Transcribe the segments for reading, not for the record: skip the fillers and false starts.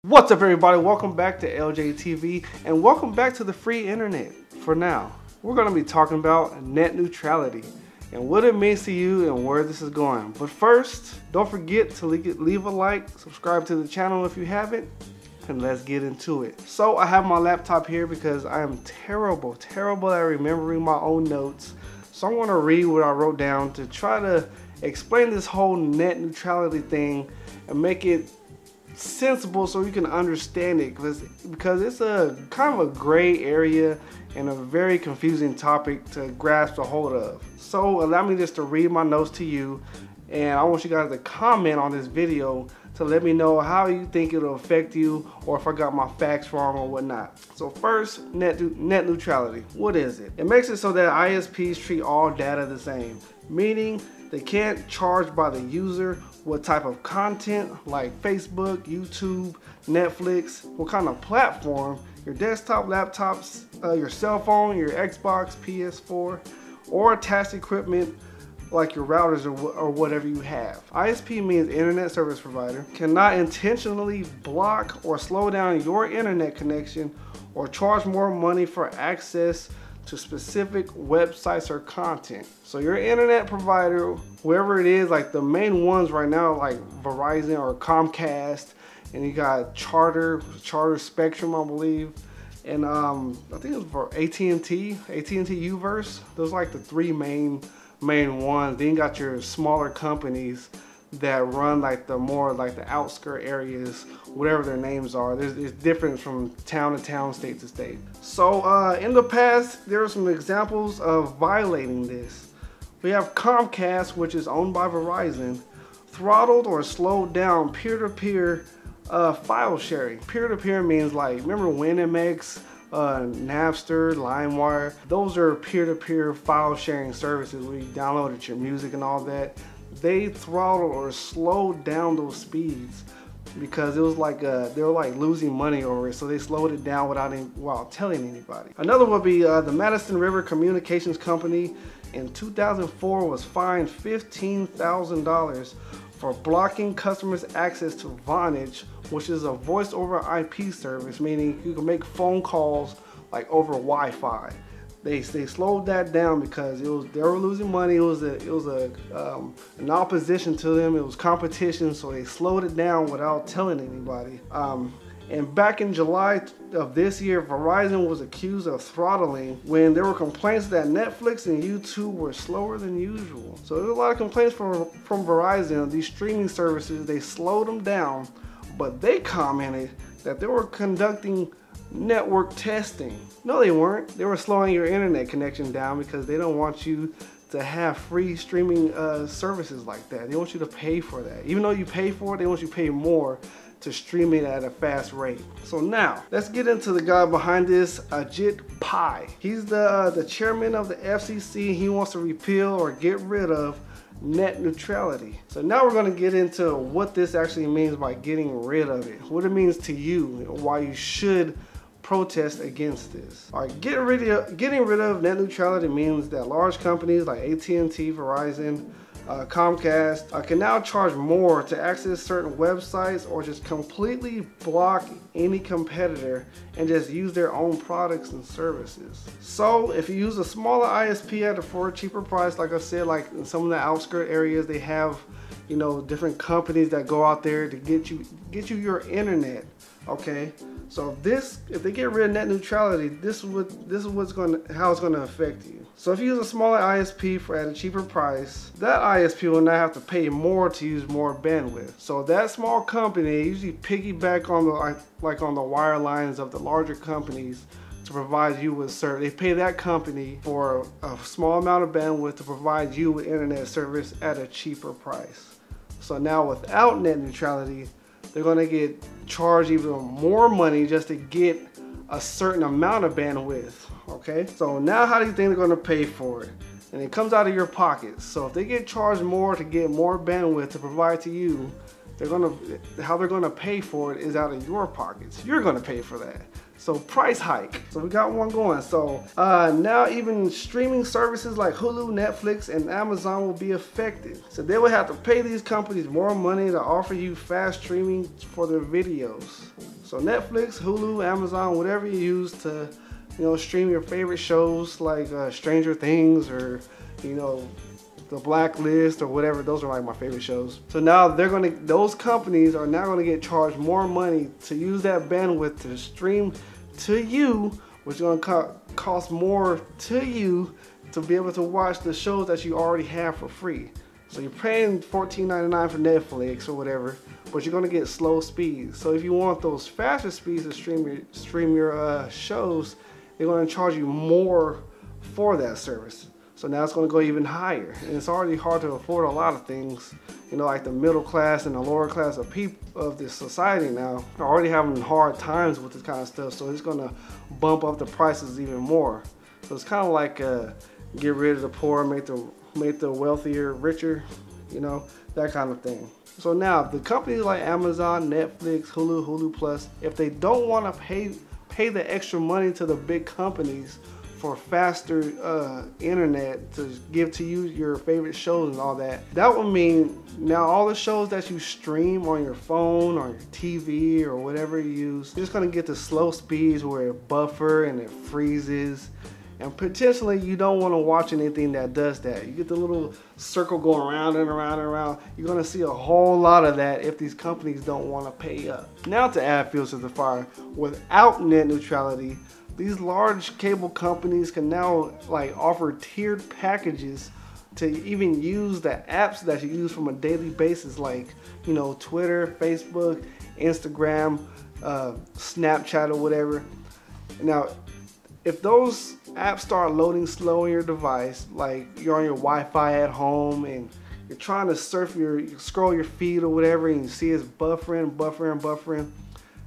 What's up, everybody? Welcome back to Ljtv and welcome back to the free internet. For now, we're going to be talking about net neutrality and what it means to you and where this is going. But first, don't forget to leave a like, subscribe to the channel if you haven't, and let's get into it. So I have my laptop here because I am terrible at remembering my own notes. So I'm going to read what I wrote down to try to explain this whole net neutrality thing and make it sensible so you can understand it, because it's a kind of a gray area and a very confusing topic to grasp a hold of. So allow me just to read my notes to you, and I want you guys to comment on this video to let me know how you think it'll affect you or if I got my facts wrong or whatnot. So first, net neutrality. What is it? It makes it so that ISPs treat all data the same, meaning they can't charge by the user what type of content, like Facebook, YouTube, Netflix, what kind of platform, your desktop, laptops, your cell phone, your Xbox, PS4, or attached equipment like your routers or whatever you have. ISP means internet service provider, cannot intentionally block or slow down your internet connection or charge more money for access to specific websites or content. So your internet provider, whoever it is, like the main ones right now, like Verizon or Comcast, and you got Charter Spectrum, I believe, and I think it was for AT&T Uverse. Those are like the three main ones. Then you got your smaller companies that run like the more like the outskirt areas, whatever their names are. There's different from town to town, state to state. So in the past, there are some examples of violating this. We have Comcast, which is owned by Verizon, throttled or slowed down peer-to-peer file sharing. Peer-to-peer means, like, remember WinMX, Napster, LimeWire? Those are peer-to-peer file sharing services where you downloaded your music and all that. They throttled or slowed down those speeds because it was like they were like losing money over it, so they slowed it down without telling anybody. Another would be the Madison River Communications Company in 2004 was fined $15,000 for blocking customers' access to Vonage, which is a voice over IP service, meaning you can make phone calls like over Wi-Fi. They slowed that down because they were losing money. It was an opposition to them. It was competition, so they slowed it down without telling anybody. And back in July of this year, Verizon was accused of throttling when there were complaints that Netflix and YouTube were slower than usual. So there's a lot of complaints from Verizon. These streaming services, they slowed them down, but they commented that they were conducting network testing. No, they weren't. They were slowing your internet connection down because they don't want you to have free streaming services like that. They want you to pay for that. Even though you pay for it, they want you to pay more to stream it at a fast rate. So now, let's get into the guy behind this, Ljtv. He's the chairman of the FCC. He wants to repeal or get rid of net neutrality. So now we're going to get into what this actually means by getting rid of it, what it means to you, why you should protest against this. All right, getting rid of net neutrality means that large companies like AT&T, Verizon, Comcast can now charge more to access certain websites or just completely block any competitor and just use their own products and services. So if you use a smaller ISP for a cheaper price, like I said, like in some of the outskirt areas, they have, you know, different companies that go out there to get you your internet. Okay, so if they get rid of net neutrality, this is how it's gonna affect you. So if you use a smaller ISP at a cheaper price, that ISP will not have to pay more to use more bandwidth. So that small company usually piggyback on the wire lines of the larger companies to provide you with service. They pay that company for a small amount of bandwidth to provide you with internet service at a cheaper price. So now without net neutrality, they're going to get charged even more money just to get a certain amount of bandwidth. Okay, so now how do you think they're going to pay for it? And it comes out of your pockets. So if they get charged more to get more bandwidth to provide to you, how they're going to pay for it is out of your pockets. You're going to pay for that. So price hike. So we got one going. So now even streaming services like Hulu, Netflix, and Amazon will be affected. So they will have to pay these companies more money to offer you fast streaming for their videos. So Netflix, Hulu, Amazon, whatever you use to, stream your favorite shows like Stranger Things or, The Blacklist or whatever. Those are like my favorite shows. So now those companies are now gonna get charged more money to use that bandwidth to stream to you, which is gonna cost more to you to be able to watch the shows that you already have for free. So you're paying $14.99 for Netflix or whatever, but you're gonna get slow speeds. So if you want those faster speeds to stream your shows, they're gonna charge you more for that service. So now it's going to go even higher, and it's already hard to afford a lot of things. Like the middle class and the lower class of people of this society now are already having hard times with this kind of stuff. So it's going to bump up the prices even more. So it's kind of like get rid of the poor, make the wealthier richer, that kind of thing. So now the companies like Amazon, Netflix, Hulu Plus, if they don't want to pay the extra money to the big companies for faster internet to give to you your favorite shows and all that, that would mean now all the shows that you stream on your phone or your TV or whatever you use, you're just gonna get the slow speeds where it buffer and it freezes, and potentially you don't want to watch anything that does that. You get the little circle going around and around and around. You're gonna see a whole lot of that if these companies don't want to pay up. Now to add fuel to the fire, without net neutrality, these large cable companies can now offer tiered packages to even use the apps that you use from a daily basis, like Twitter, Facebook, Instagram, Snapchat or whatever. Now if those apps start loading slow on your device, like you're on your Wi-Fi at home and you're trying to scroll your feed or whatever, and you see it's buffering.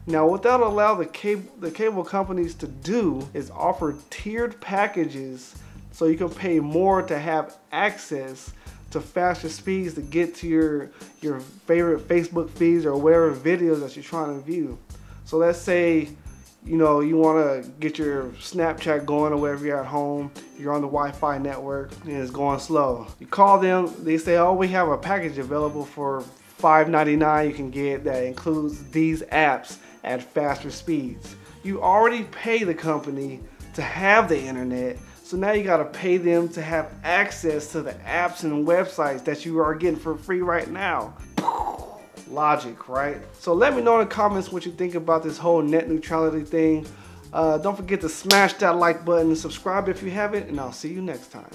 Now what that'll allow the cable companies to do is offer tiered packages, so you can pay more to have access to faster speeds to get to your favorite Facebook feeds or whatever videos that you're trying to view. So let's say you want to get your Snapchat going or wherever you're at home, you're on the Wi-Fi network and it's going slow. You call them, they say, oh, we have a package available for $5.99 you can get that includes these apps at faster speeds. You already pay the company to have the internet, so now you gotta pay them to have access to the apps and websites that you are getting for free right now. Logic, right? So let me know in the comments what you think about this whole net neutrality thing. Don't forget to smash that like button and subscribe if you haven't, and I'll see you next time.